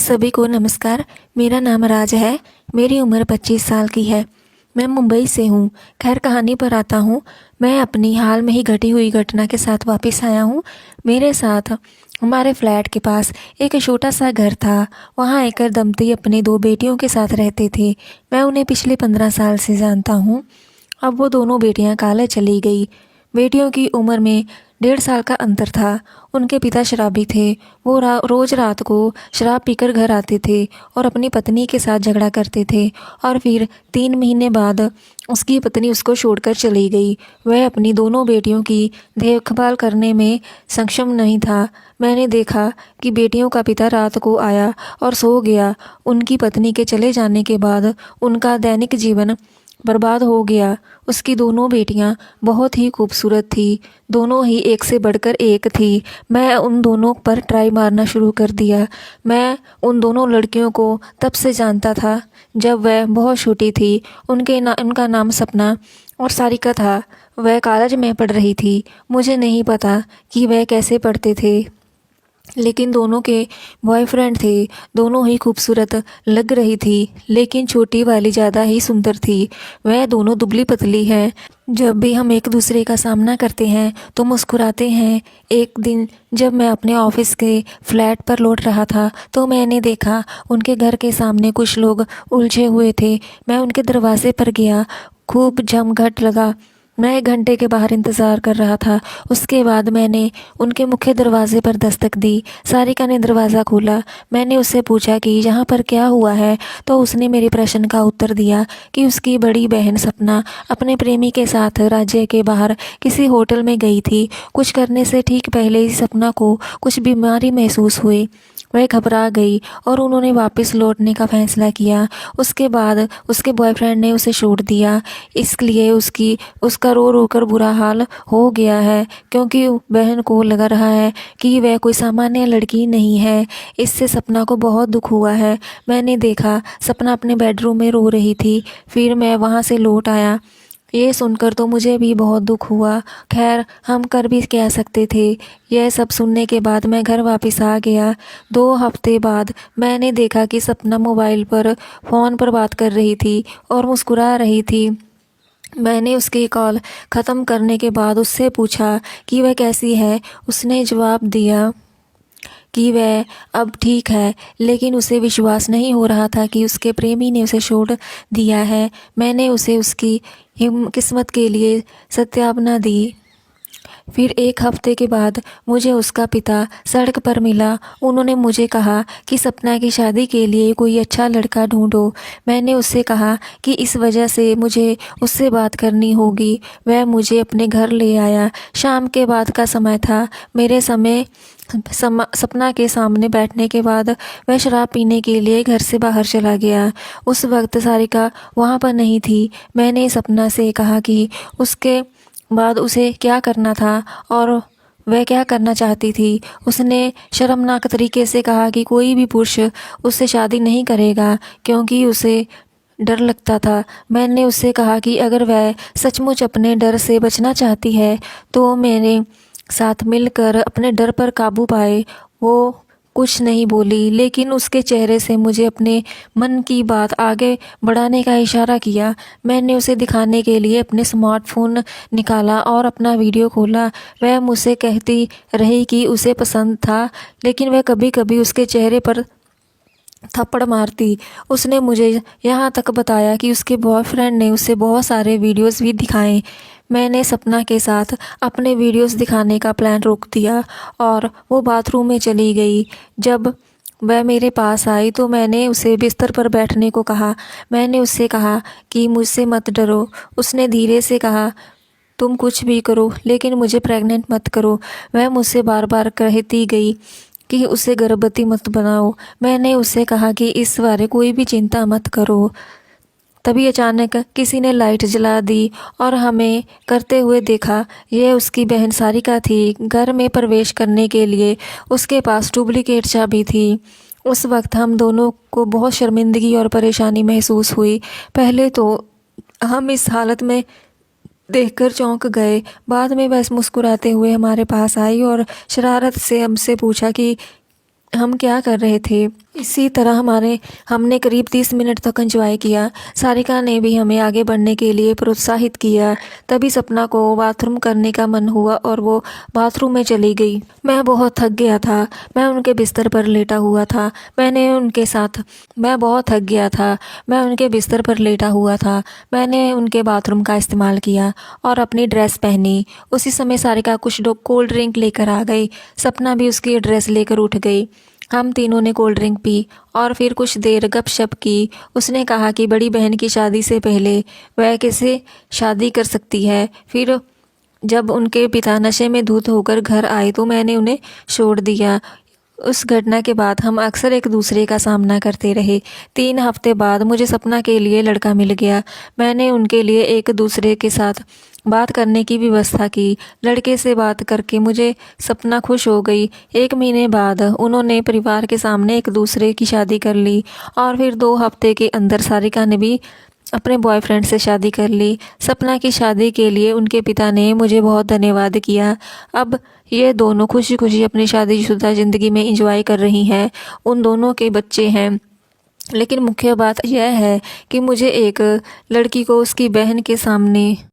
सभी को नमस्कार। मेरा नाम राज है। मेरी उम्र 25 साल की है। मैं मुंबई से हूँ। खैर कहानी पर आता हूँ। मैं अपनी हाल में ही घटी हुई घटना के साथ वापस आया हूँ। मेरे साथ हमारे फ्लैट के पास एक छोटा सा घर था। वहाँ एक दंपति अपनी 2 बेटियों के साथ रहते थे। मैं उन्हें पिछले 15 साल से जानता हूँ। अब वो दोनों बेटियाँ कॉलेज चली गई। बेटियों की उम्र में 1.5 साल का अंतर था। उनके पिता शराबी थे। वो रोज़ रात को शराब पीकर घर आते थे और अपनी पत्नी के साथ झगड़ा करते थे और फिर 3 महीने बाद उसकी पत्नी उसको छोड़कर चली गई। वह अपनी दोनों बेटियों की देखभाल करने में सक्षम नहीं था। मैंने देखा कि बेटियों का पिता रात को आया और सो गया। उनकी पत्नी के चले जाने के बाद उनका दैनिक जीवन बर्बाद हो गया। उसकी दोनों बेटियां बहुत ही खूबसूरत थी। दोनों ही एक से बढ़कर एक थी। मैं उन दोनों पर ट्राई मारना शुरू कर दिया। मैं उन दोनों लड़कियों को तब से जानता था जब वह बहुत छोटी थी। उनका नाम सपना और सारिका था। वह कॉलेज में पढ़ रही थी। मुझे नहीं पता कि वह कैसे पढ़ते थे, लेकिन दोनों के बॉयफ्रेंड थे। दोनों ही खूबसूरत लग रही थी, लेकिन छोटी वाली ज़्यादा ही सुंदर थी। वह दोनों दुबली पतली हैं। जब भी हम एक दूसरे का सामना करते हैं तो मुस्कुराते हैं। एक दिन जब मैं अपने ऑफिस के फ्लैट पर लौट रहा था तो मैंने देखा उनके घर के सामने कुछ लोग उलझे हुए थे। मैं उनके दरवाजे पर गया। खूब जमघट लगा। मैं 1 घंटे के बाहर इंतज़ार कर रहा था। उसके बाद मैंने उनके मुख्य दरवाजे पर दस्तक दी। सारिका ने दरवाज़ा खोला। मैंने उससे पूछा कि यहाँ पर क्या हुआ है, तो उसने मेरे प्रश्न का उत्तर दिया कि उसकी बड़ी बहन सपना अपने प्रेमी के साथ राज्य के बाहर किसी होटल में गई थी। कुछ करने से ठीक पहले ही सपना को कुछ बीमारी महसूस हुई। वह घबरा गई और उन्होंने वापस लौटने का फैसला किया। उसके बाद उसके बॉयफ्रेंड ने उसे छोड़ दिया। इसलिए उसका रो रो कर बुरा हाल हो गया है, क्योंकि बहन को लग रहा है कि वह कोई सामान्य लड़की नहीं है। इससे सपना को बहुत दुख हुआ है। मैंने देखा सपना अपने बेडरूम में रो रही थी। फिर मैं वहाँ से लौट आया। ये सुनकर तो मुझे भी बहुत दुख हुआ। खैर हम कर भी क्या सकते थे। यह सब सुनने के बाद मैं घर वापस आ गया। 2 हफ्ते बाद मैंने देखा कि सपना मोबाइल पर फ़ोन पर बात कर रही थी और मुस्कुरा रही थी। मैंने उसकी कॉल ख़त्म करने के बाद उससे पूछा कि वह कैसी है। उसने जवाब दिया कि वह अब ठीक है, लेकिन उसे विश्वास नहीं हो रहा था कि उसके प्रेमी ने उसे छोड़ दिया है। मैंने उसे उसकी किस्मत के लिए सत्यापना दी। फिर 1 हफ्ते के बाद मुझे उसका पिता सड़क पर मिला। उन्होंने मुझे कहा कि सपना की शादी के लिए कोई अच्छा लड़का ढूंढो। मैंने उससे कहा कि इस वजह से मुझे उससे बात करनी होगी। वह मुझे अपने घर ले आया। शाम के बाद का समय था। मेरे सपना के सामने बैठने के बाद वह शराब पीने के लिए घर से बाहर चला गया। उस वक्त सारिका वहाँ पर नहीं थी। मैंने सपना से कहा कि उसके बाद उसे क्या करना था और वह क्या करना चाहती थी। उसने शर्मनाक तरीके से कहा कि कोई भी पुरुष उससे शादी नहीं करेगा, क्योंकि उसे डर लगता था। मैंने उससे कहा कि अगर वह सचमुच अपने डर से बचना चाहती है तो मेरे साथ मिलकर अपने डर पर काबू पाए। वो कुछ नहीं बोली, लेकिन उसके चेहरे से मुझे अपने मन की बात आगे बढ़ाने का इशारा किया। मैंने उसे दिखाने के लिए अपने स्मार्टफोन निकाला और अपना वीडियो खोला। वह मुझसे कहती रही कि उसे पसंद था, लेकिन वह कभी कभी उसके चेहरे पर थप्पड़ मारती। उसने मुझे यहाँ तक बताया कि उसके बॉयफ्रेंड ने उसे बहुत सारे वीडियोस भी दिखाए। मैंने सपना के साथ अपने वीडियोस दिखाने का प्लान रोक दिया और वो बाथरूम में चली गई। जब वह मेरे पास आई तो मैंने उसे बिस्तर पर बैठने को कहा। मैंने उससे कहा कि मुझसे मत डरो। उसने धीरे से कहा, तुम कुछ भी करो लेकिन मुझे प्रेग्नेंट मत करो। वह मुझसे बार बार कहती गई कि उसे गर्भवती मत बनाओ। मैंने उससे कहा कि इस बारे कोई भी चिंता मत करो। तभी अचानक किसी ने लाइट जला दी और हमें करते हुए देखा। यह उसकी बहन सारिका थी। घर में प्रवेश करने के लिए उसके पास डुप्लीकेट चाबी थी। उस वक्त हम दोनों को बहुत शर्मिंदगी और परेशानी महसूस हुई। पहले तो हम इस हालत में देखकर चौंक गए। बाद में वह मुस्कुराते हुए हमारे पास आई और शरारत से हमसे पूछा कि हम क्या कर रहे थे। इसी तरह हमने करीब 30 मिनट तक एंजॉय किया। सारिका ने भी हमें आगे बढ़ने के लिए प्रोत्साहित किया। तभी सपना को बाथरूम करने का मन हुआ और वो बाथरूम में चली गई। मैं बहुत थक गया था। मैं उनके बिस्तर पर लेटा हुआ था। मैं बहुत थक गया था। मैं उनके बिस्तर पर लेटा हुआ था। मैंने उनके बाथरूम का इस्तेमाल किया और अपनी ड्रेस पहनी। उसी समय सारिका कुछ लोग कोल्ड ड्रिंक लेकर आ गई। सपना भी उसकी ड्रेस लेकर उठ गई। हम तीनों ने कोल्ड ड्रिंक पी और फिर कुछ देर गपशप की। उसने कहा कि बड़ी बहन की शादी से पहले वह कैसे शादी कर सकती है। फिर जब उनके पिता नशे में धुत होकर घर आए तो मैंने उन्हें छोड़ दिया। उस घटना के बाद हम अक्सर एक दूसरे का सामना करते रहे। 3 हफ्ते बाद मुझे सपना के लिए लड़का मिल गया। मैंने उनके लिए एक दूसरे के साथ बात करने की व्यवस्था की। लड़के से बात करके मुझे सपना खुश हो गई। 1 महीने बाद उन्होंने परिवार के सामने एक दूसरे की शादी कर ली और फिर 2 हफ्ते के अंदर सारिका ने भी अपने बॉयफ्रेंड से शादी कर ली। सपना की शादी के लिए उनके पिता ने मुझे बहुत धन्यवाद किया। अब ये दोनों खुशी खुशी अपनी शादीशुदा ज़िंदगी में एंजॉय कर रही हैं। उन दोनों के बच्चे हैं। लेकिन मुख्य बात यह है कि मुझे एक लड़की को उसकी बहन के सामने